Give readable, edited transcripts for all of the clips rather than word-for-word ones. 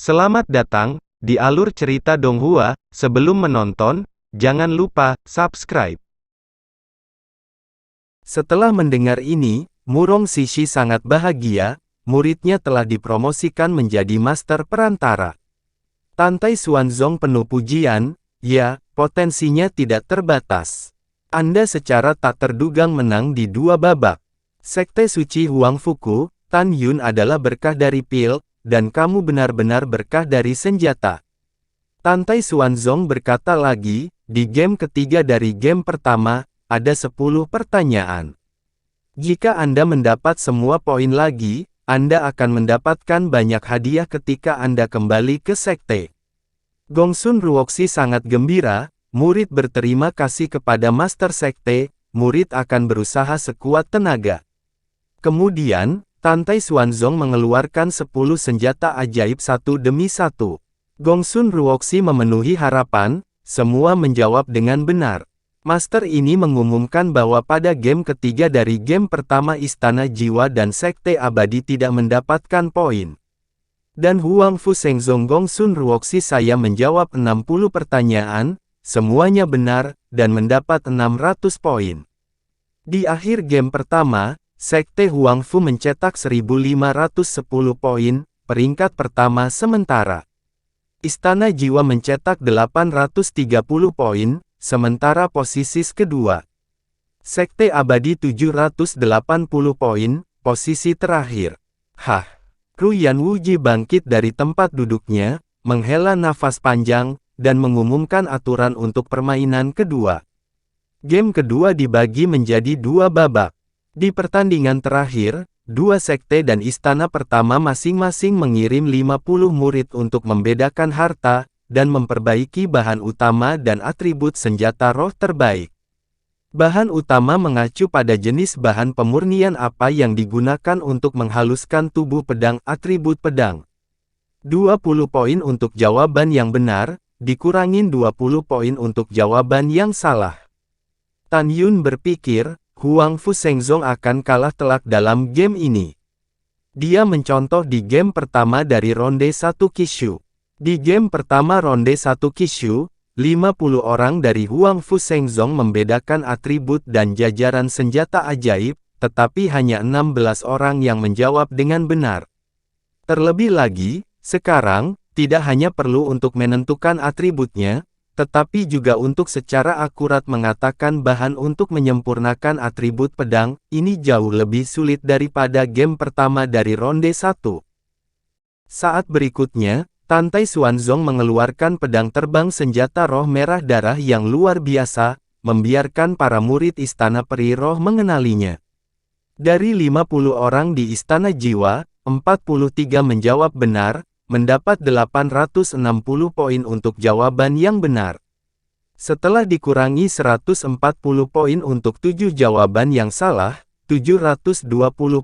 Selamat datang di alur cerita Donghua. Sebelum menonton, jangan lupa subscribe. Setelah mendengar ini, Murong Sishi sangat bahagia, muridnya telah dipromosikan menjadi master perantara. Tantai Xuanzong penuh pujian, ya, potensinya tidak terbatas. Anda secara tak terduga menang di 2 babak. Sekte Suci Huang Fuku, Tan Yun adalah berkah dari pil, dan kamu benar-benar berkah dari senjata. Tantai Xuanzong berkata lagi, di game ketiga dari game pertama, ada 10 pertanyaan. Jika Anda mendapat semua poin lagi, Anda akan mendapatkan banyak hadiah ketika Anda kembali ke sekte. Gongsun Ruoxi sangat gembira, murid berterima kasih kepada master sekte, murid akan berusaha sekuat tenaga. Kemudian, Tantai Xuanzong mengeluarkan 10 senjata ajaib satu demi satu. Gongsun Ruoxi memenuhi harapan, semua menjawab dengan benar. Master ini mengumumkan bahwa pada game ketiga dari game pertama Istana Jiwa dan Sekte Abadi tidak mendapatkan poin. Dan Huang Fu Shengzong Gongsun Ruoxi saya menjawab 60 pertanyaan, semuanya benar, dan mendapat 600 poin. Di akhir game pertama, Sekte Huang Fu mencetak 1510 poin, peringkat pertama sementara. Istana Jiwa mencetak 830 poin, sementara posisi kedua. Sekte Abadi 780 poin, posisi terakhir. Ruyan Wuji bangkit dari tempat duduknya, menghela nafas panjang, dan mengumumkan aturan untuk permainan kedua. Game kedua dibagi menjadi 2 babak. Di pertandingan terakhir, 2 sekte dan istana pertama masing-masing mengirim 50 murid untuk membedakan harta, dan memperbaiki bahan utama dan atribut senjata roh terbaik. Bahan utama mengacu pada jenis bahan pemurnian apa yang digunakan untuk menghaluskan tubuh pedang atribut pedang. 20 poin untuk jawaban yang benar, dikurangin 20 poin untuk jawaban yang salah. Tan Yun berpikir, Huang Fu Shengzong akan kalah telak dalam game ini. Dia mencontoh di game pertama dari ronde 1 Kishu. Di game pertama ronde 1 Kishu, 50 orang dari Huang Fu Shengzong membedakan atribut dan jajaran senjata ajaib, tetapi hanya 16 orang yang menjawab dengan benar. Terlebih lagi, sekarang, tidak hanya perlu untuk menentukan atributnya, tetapi juga untuk secara akurat mengatakan bahan untuk menyempurnakan atribut pedang, ini jauh lebih sulit daripada game pertama dari ronde 1. Saat berikutnya, Tantai Xuanzong mengeluarkan pedang terbang senjata roh merah darah yang luar biasa, membiarkan para murid Istana Peri Roh mengenalinya. Dari 50 orang di Istana Jiwa, 43 menjawab benar, mendapat 860 poin untuk jawaban yang benar. Setelah dikurangi 140 poin untuk 7 jawaban yang salah, 720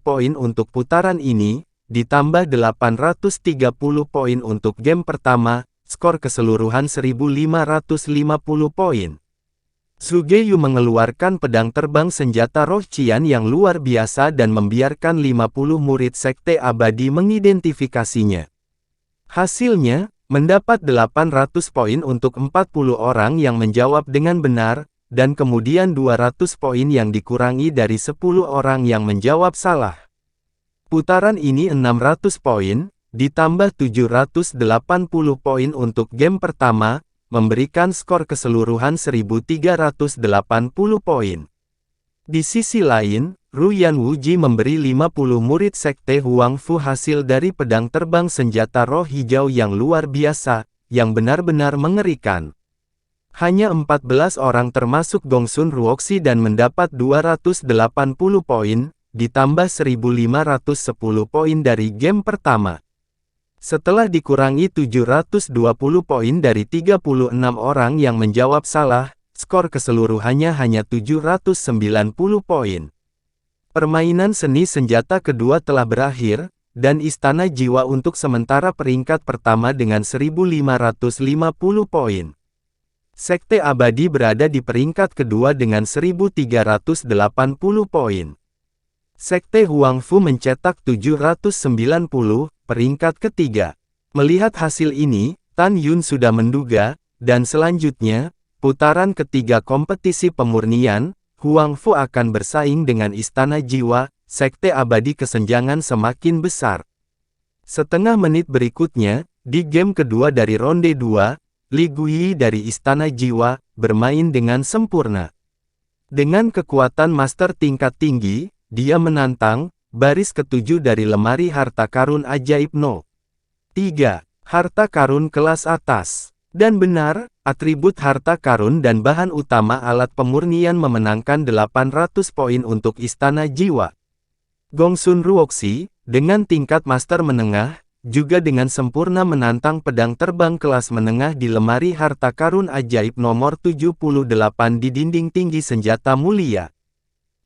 poin untuk putaran ini, ditambah 830 poin untuk game pertama, skor keseluruhan 1550 poin. Sugeyu mengeluarkan pedang terbang senjata roh Qian yang luar biasa dan membiarkan 50 murid Sekte Abadi mengidentifikasinya. Hasilnya, mendapat 800 poin untuk 40 orang yang menjawab dengan benar, dan kemudian 200 poin yang dikurangi dari 10 orang yang menjawab salah. Putaran ini 600 poin, ditambah 780 poin untuk game pertama, memberikan skor keseluruhan 1380 poin. Di sisi lain, Ruyan Wuji memberi 50 murid Sekte Huang Fu hasil dari pedang terbang senjata roh hijau yang luar biasa, yang benar-benar mengerikan. Hanya 14 orang termasuk Gongsun Ruoxi dan mendapat 280 poin, ditambah 1510 poin dari game pertama. Setelah dikurangi 720 poin dari 36 orang yang menjawab salah, skor keseluruhannya hanya 790 poin. Permainan seni senjata kedua telah berakhir, dan Istana Jiwa untuk sementara peringkat pertama dengan 1550 poin. Sekte Abadi berada di peringkat kedua dengan 1380 poin. Sekte Huang Fu mencetak 790, peringkat ketiga. Melihat hasil ini, Tan Yun sudah menduga, dan selanjutnya, putaran ketiga kompetisi pemurnian, Huang Fu akan bersaing dengan Istana Jiwa, Sekte Abadi kesenjangan semakin besar. Setengah menit berikutnya, di game kedua dari ronde 2, Li Guyi dari Istana Jiwa, bermain dengan sempurna. Dengan kekuatan master tingkat tinggi, dia menantang, baris ketujuh dari lemari harta karun ajaib No. 3. Harta karun kelas atas. Dan benar, atribut harta karun dan bahan utama alat pemurnian memenangkan 800 poin untuk Istana Jiwa. Gongsun Ruoxi, dengan tingkat master menengah, juga dengan sempurna menantang pedang terbang kelas menengah di lemari harta karun ajaib nomor 78 di dinding tinggi senjata mulia.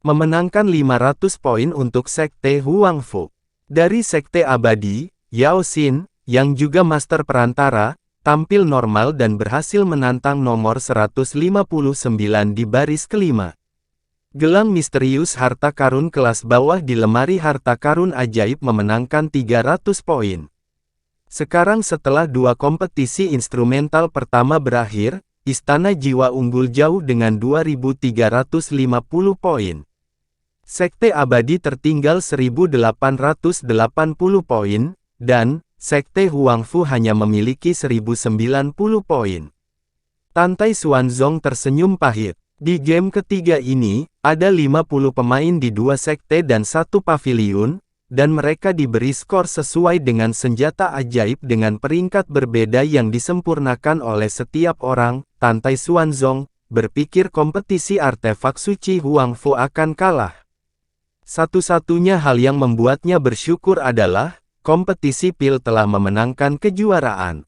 Memenangkan 500 poin untuk Sekte Huang Fu. Dari Sekte Abadi, Yao Xin, yang juga master perantara, tampil normal dan berhasil menantang nomor 159 di baris kelima. Gelang misterius harta karun kelas bawah di lemari harta karun ajaib memenangkan 300 poin. Sekarang setelah dua kompetisi instrumental pertama berakhir, Istana Jiwa unggul jauh dengan 2350 poin. Sekte Abadi tertinggal 1880 poin, dan Sekte Huang Fu hanya memiliki 1090 poin. Tantai Xuanzong tersenyum pahit. Di game ketiga ini, ada 50 pemain di dua sekte dan satu paviliun, dan mereka diberi skor sesuai dengan senjata ajaib dengan peringkat berbeda yang disempurnakan oleh setiap orang. Tantai Xuanzong berpikir kompetisi artefak suci Huang Fu akan kalah. Satu-satunya hal yang membuatnya bersyukur adalah, kompetisi pil telah memenangkan kejuaraan.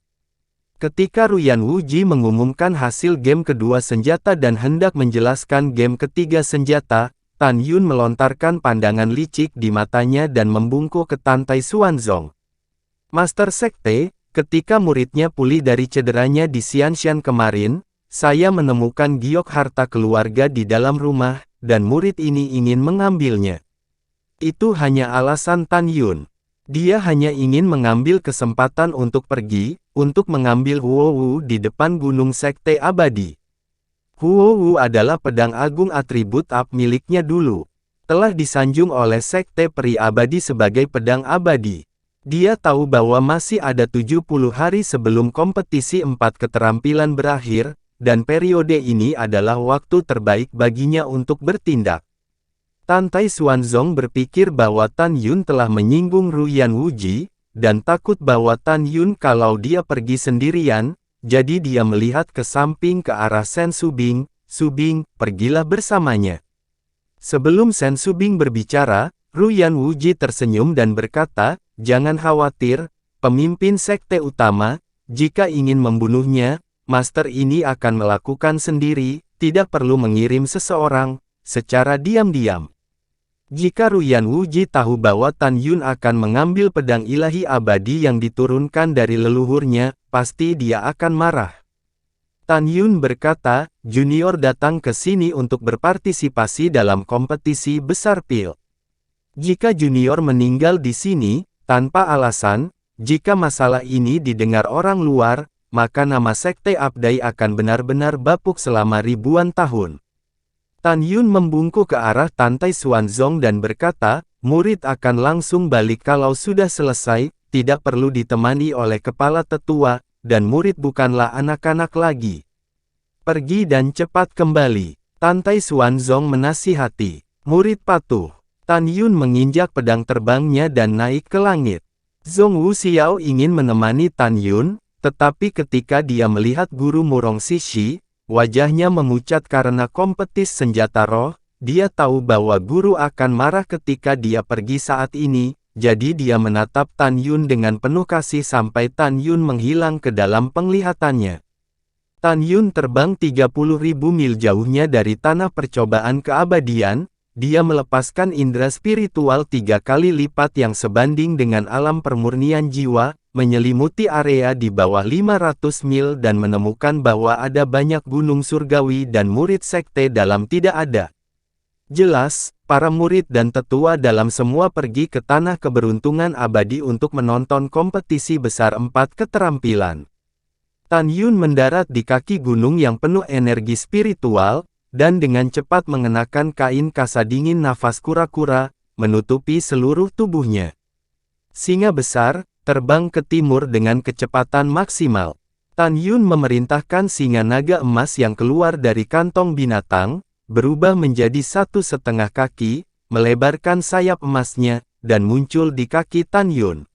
Ketika Ruyan Wuji mengumumkan hasil game kedua senjata dan hendak menjelaskan game ketiga senjata, Tan Yun melontarkan pandangan licik di matanya dan membungkuk ke Tantai Xuanzong. Master Sekte, ketika muridnya pulih dari cederanya di Xianshan kemarin, saya menemukan giok harta keluarga di dalam rumah, dan murid ini ingin mengambilnya. Itu hanya alasan Tan Yun. Dia hanya ingin mengambil kesempatan untuk pergi, untuk mengambil Huowu di depan Gunung Sekte Abadi. Huowu adalah pedang agung atribut up miliknya dulu. Telah disanjung oleh Sekte Peri Abadi sebagai pedang abadi. Dia tahu bahwa masih ada 70 hari sebelum kompetisi 4 keterampilan berakhir, dan periode ini adalah waktu terbaik baginya untuk bertindak. Tantai Xuanzong berpikir bahwa Tan Yun telah menyinggung Ruyan Wuji, dan takut bahwa Tan Yun kalau dia pergi sendirian, jadi dia melihat ke samping ke arah Sen Subing. Subing, pergilah bersamanya. Sebelum Sen Subing berbicara, Ruyan Wuji tersenyum dan berkata, jangan khawatir, pemimpin sekte utama, jika ingin membunuhnya, master ini akan melakukan sendiri, tidak perlu mengirim seseorang, secara diam-diam. Jika Ruyan Wuji tahu bahwa Tan Yun akan mengambil pedang ilahi abadi yang diturunkan dari leluhurnya, pasti dia akan marah. Tan Yun berkata, junior datang ke sini untuk berpartisipasi dalam kompetisi besar pil. Jika junior meninggal di sini, tanpa alasan, jika masalah ini didengar orang luar, maka nama Sekte Abdai akan benar-benar bapuk selama ribuan tahun. Tan Yun membungkuk ke arah Tantai Xuanzong dan berkata, murid akan langsung balik kalau sudah selesai, tidak perlu ditemani oleh kepala tetua, dan murid bukanlah anak-anak lagi. Pergi dan cepat kembali. Tantai Xuanzong menasihati. Murid patuh. Tan Yun menginjak pedang terbangnya dan naik ke langit. Zhong Wuxiao ingin menemani Tan Yun, tetapi ketika dia melihat guru Murong Sishi, wajahnya memucat karena kompetis senjata roh, dia tahu bahwa guru akan marah ketika dia pergi saat ini, jadi dia menatap Tan Yun dengan penuh kasih sampai Tan Yun menghilang ke dalam penglihatannya. Tan Yun terbang 30.000 mil jauhnya dari tanah percobaan keabadian, dia melepaskan indera spiritual 3 kali lipat yang sebanding dengan alam permurnian jiwa, menyelimuti area di bawah 500 mil dan menemukan bahwa ada banyak gunung surgawi dan murid sekte dalam tidak ada. Jelas, para murid dan tetua dalam semua pergi ke Tanah Keberuntungan Abadi untuk menonton kompetisi besar 4 keterampilan. Tan Yun mendarat di kaki gunung yang penuh energi spiritual, dan dengan cepat mengenakan kain kasa dingin nafas kura-kura, menutupi seluruh tubuhnya. Singa besar, terbang ke timur dengan kecepatan maksimal. Tan Yun memerintahkan singa naga emas yang keluar dari kantong binatang, berubah menjadi 1,5 kaki, melebarkan sayap emasnya, dan muncul di kaki Tan Yun.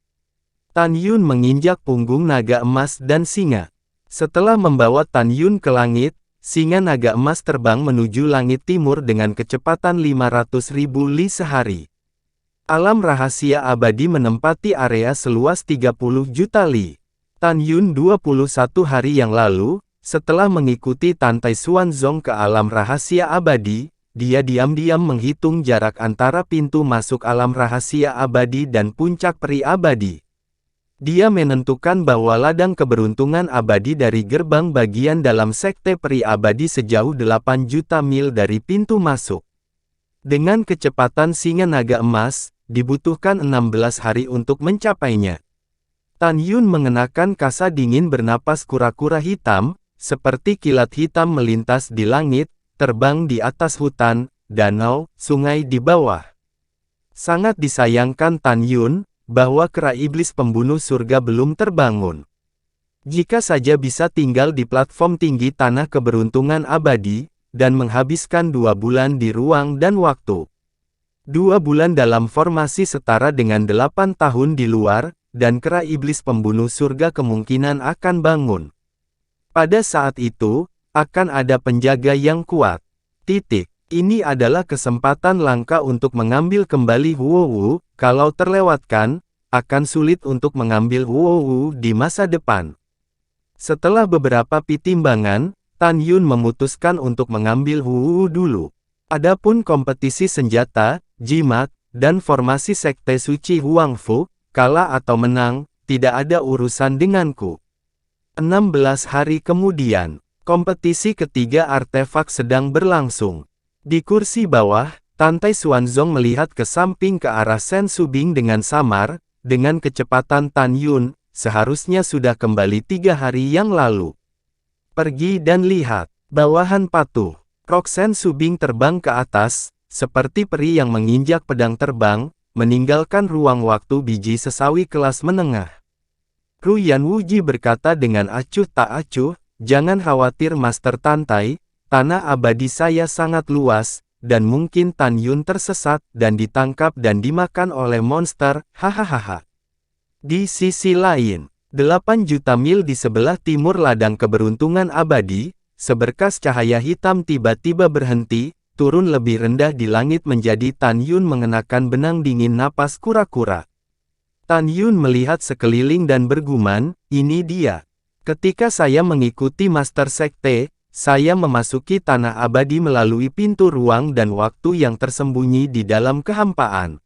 Tan Yun menginjak punggung naga emas dan singa. Setelah membawa Tan Yun ke langit, singa naga emas terbang menuju langit timur dengan kecepatan 500.000 li sehari. Alam rahasia abadi menempati area seluas 30 juta li. Tan Yun 21 hari yang lalu, setelah mengikuti Tantai Xuanzong ke alam rahasia abadi, dia diam-diam menghitung jarak antara pintu masuk alam rahasia abadi dan puncak peri abadi. Dia menentukan bahwa ladang keberuntungan abadi dari gerbang bagian dalam sekte peri abadi sejauh 8 juta mil dari pintu masuk. Dengan kecepatan singa naga emas, dibutuhkan 16 hari untuk mencapainya. Tan Yun mengenakan kasa dingin bernapas kura-kura hitam, seperti kilat hitam melintas di langit, terbang di atas hutan, danau, sungai di bawah. Sangat disayangkan Tan Yun, bahwa kera iblis pembunuh surga belum terbangun. Jika saja bisa tinggal di platform tinggi Tanah Keberuntungan Abadi, dan menghabiskan 2 bulan di ruang dan waktu. 2 bulan dalam formasi setara dengan 8 tahun di luar, dan kera iblis pembunuh surga kemungkinan akan bangun. Pada saat itu, akan ada penjaga yang kuat. Ini adalah kesempatan langka untuk mengambil kembali Huowu, kalau terlewatkan, akan sulit untuk mengambil Huowu di masa depan. Setelah beberapa pertimbangan, Tan Yun memutuskan untuk mengambil Huowu dulu. Adapun kompetisi senjata, jimat, dan formasi sekte suci Huangfu, kalah atau menang, tidak ada urusan denganku. 16 hari kemudian, kompetisi ketiga artefak sedang berlangsung. Di kursi bawah, Tantai Xuanzong melihat ke samping ke arah Sen Subing dengan samar, dengan kecepatan Tan Yun, seharusnya sudah kembali 3 hari yang lalu. Pergi dan lihat, bawahan patuh. Rok Sen Subing terbang ke atas, seperti peri yang menginjak pedang terbang, meninggalkan ruang waktu biji sesawi kelas menengah. Ruyan Wuji berkata dengan acuh tak acuh, jangan khawatir Master Tantai, tanah abadi saya sangat luas, dan mungkin Tan Yun tersesat, dan ditangkap dan dimakan oleh monster, hahaha. Di sisi lain, 8 juta mil di sebelah timur ladang keberuntungan abadi, seberkas cahaya hitam tiba-tiba berhenti, turun lebih rendah di langit menjadi Tan Yun mengenakan benang dingin napas kura-kura. Tan Yun melihat sekeliling dan bergumam, ini dia. Ketika saya mengikuti Master Sekte, saya memasuki tanah abadi melalui pintu ruang dan waktu yang tersembunyi di dalam kehampaan.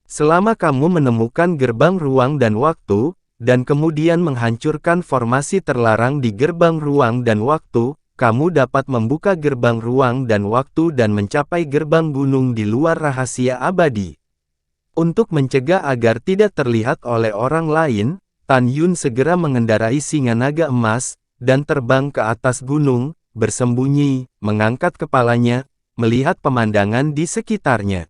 Selama kamu menemukan gerbang ruang dan waktu, dan kemudian menghancurkan formasi terlarang di gerbang ruang dan waktu, kamu dapat membuka gerbang ruang dan waktu dan mencapai gerbang gunung di luar rahasia abadi. Untuk mencegah agar tidak terlihat oleh orang lain, Tan Yun segera mengendarai singa naga emas, dan terbang ke atas gunung, bersembunyi, mengangkat kepalanya, melihat pemandangan di sekitarnya.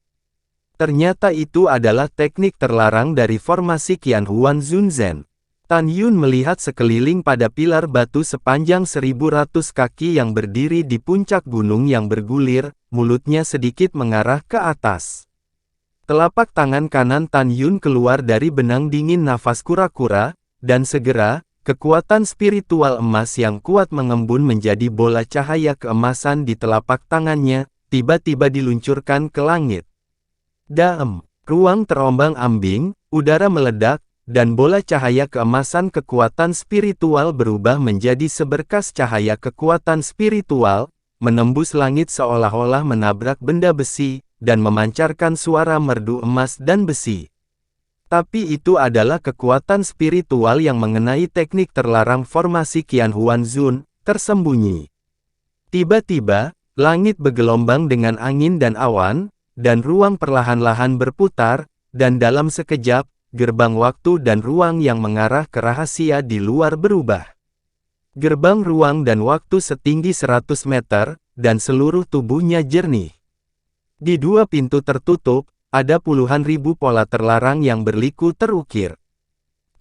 Ternyata itu adalah teknik terlarang dari formasi Qianhuan Zunzhen. Tan Yun melihat sekeliling pada pilar batu sepanjang 1.100 kaki yang berdiri di puncak gunung yang bergulir, mulutnya sedikit mengarah ke atas. Telapak tangan kanan Tan Yun keluar dari benang dingin nafas kura-kura, dan segera, kekuatan spiritual emas yang kuat mengembun menjadi bola cahaya keemasan di telapak tangannya, tiba-tiba diluncurkan ke langit. Daem, ruang terombang-ambing, udara meledak, dan bola cahaya keemasan kekuatan spiritual berubah menjadi seberkas cahaya kekuatan spiritual, menembus langit seolah-olah menabrak benda besi, dan memancarkan suara merdu emas dan besi. Tapi itu adalah kekuatan spiritual yang mengenai teknik terlarang formasi Qianhuan Zun, tersembunyi. Tiba-tiba, Langit bergelombang dengan angin dan awan, dan ruang perlahan-lahan berputar, dan dalam sekejap, gerbang waktu dan ruang yang mengarah ke rahasia di luar berubah. Gerbang ruang dan waktu setinggi 100 meter, dan seluruh tubuhnya jernih. Di dua pintu tertutup, ada puluhan ribu pola terlarang yang berliku terukir.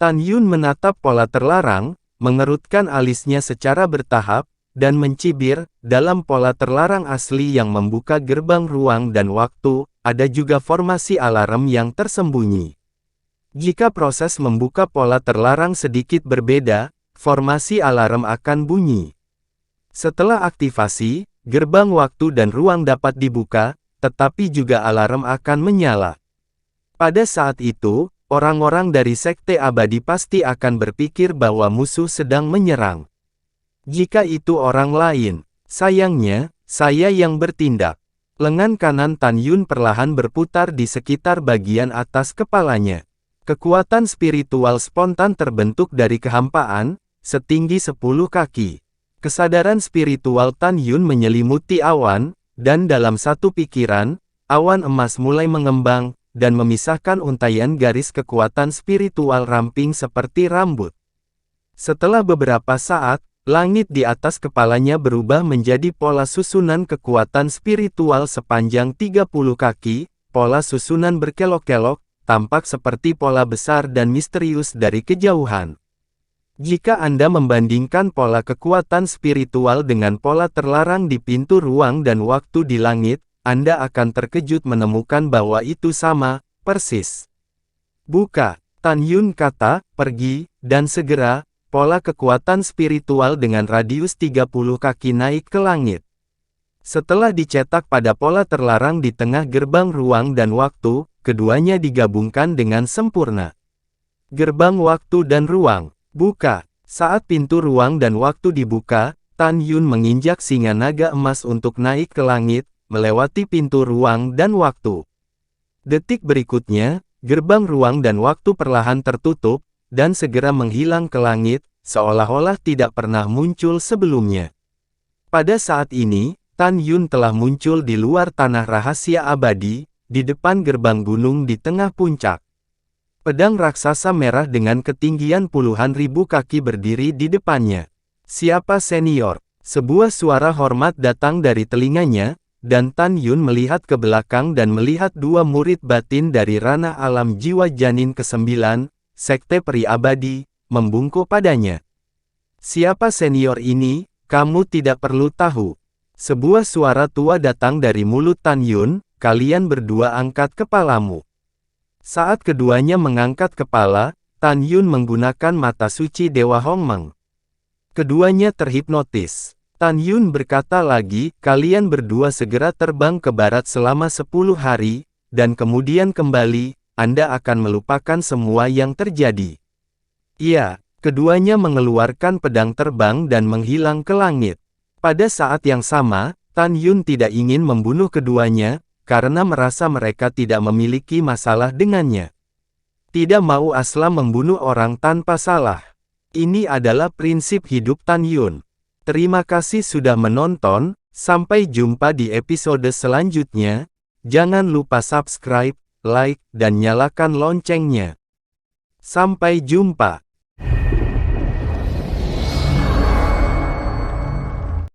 Tan Yun menatap pola terlarang, mengerutkan alisnya secara bertahap, dan mencibir. Dalam pola terlarang asli yang membuka gerbang ruang dan waktu, ada juga formasi alarm yang tersembunyi. Jika proses membuka pola terlarang sedikit berbeda, formasi alarm akan bunyi. Setelah aktivasi, gerbang waktu dan ruang dapat dibuka, tetapi juga alarm akan menyala. Pada saat itu, orang-orang dari Sekte Abadi pasti akan berpikir bahwa musuh sedang menyerang. Jika itu orang lain, sayangnya, saya yang bertindak. Lengan kanan Tan Yun perlahan berputar di sekitar bagian atas kepalanya. Kekuatan spiritual spontan terbentuk dari kehampaan, setinggi 10 kaki. Kesadaran spiritual Tan Yun menyelimuti awan, dan dalam satu pikiran, awan emas mulai mengembang, dan memisahkan untaian garis kekuatan spiritual ramping seperti rambut. Setelah beberapa saat, langit di atas kepalanya berubah menjadi pola susunan kekuatan spiritual sepanjang 30 kaki, pola susunan berkelok-kelok, tampak seperti pola besar dan misterius dari kejauhan. Jika Anda membandingkan pola kekuatan spiritual dengan pola terlarang di pintu ruang dan waktu di langit, Anda akan terkejut menemukan bahwa itu sama, persis. Buka, Tan Yun kata, pergi, dan segera, pola kekuatan spiritual dengan radius 30 kaki naik ke langit. Setelah dicetak pada pola terlarang di tengah gerbang ruang dan waktu, keduanya digabungkan dengan sempurna. Gerbang waktu dan ruang, buka. Saat pintu ruang dan waktu dibuka, Tan Yun menginjak singa naga emas untuk naik ke langit, melewati pintu ruang dan waktu. Detik berikutnya, gerbang ruang dan waktu perlahan tertutup, dan segera menghilang ke langit, seolah-olah tidak pernah muncul sebelumnya. Pada saat ini, Tan Yun telah muncul di luar tanah rahasia abadi, di depan gerbang gunung di tengah puncak. Pedang raksasa merah dengan ketinggian puluhan ribu kaki berdiri di depannya. Siapa senior? Sebuah suara hormat datang dari telinganya, dan Tan Yun melihat ke belakang dan melihat dua murid batin dari ranah alam jiwa janin ke-9, Sekte Peri Abadi, membungkuk padanya. Siapa senior ini, kamu tidak perlu tahu. Sebuah suara tua datang dari mulut Tan Yun, kalian berdua angkat kepalamu. Saat keduanya mengangkat kepala, Tan Yun menggunakan mata suci Dewa Hongmeng. Keduanya terhipnotis. Tan Yun berkata lagi, kalian berdua segera terbang ke barat selama 10 hari, dan kemudian kembali, Anda akan melupakan semua yang terjadi. Iya, keduanya mengeluarkan pedang terbang dan menghilang ke langit. Pada saat yang sama, Tan Yun tidak ingin membunuh keduanya, karena merasa mereka tidak memiliki masalah dengannya. Tidak mau asla membunuh orang tanpa salah. Ini adalah prinsip hidup Tan Yun. Terima kasih sudah menonton, sampai jumpa di episode selanjutnya. Jangan lupa subscribe, like, dan nyalakan loncengnya. Sampai jumpa.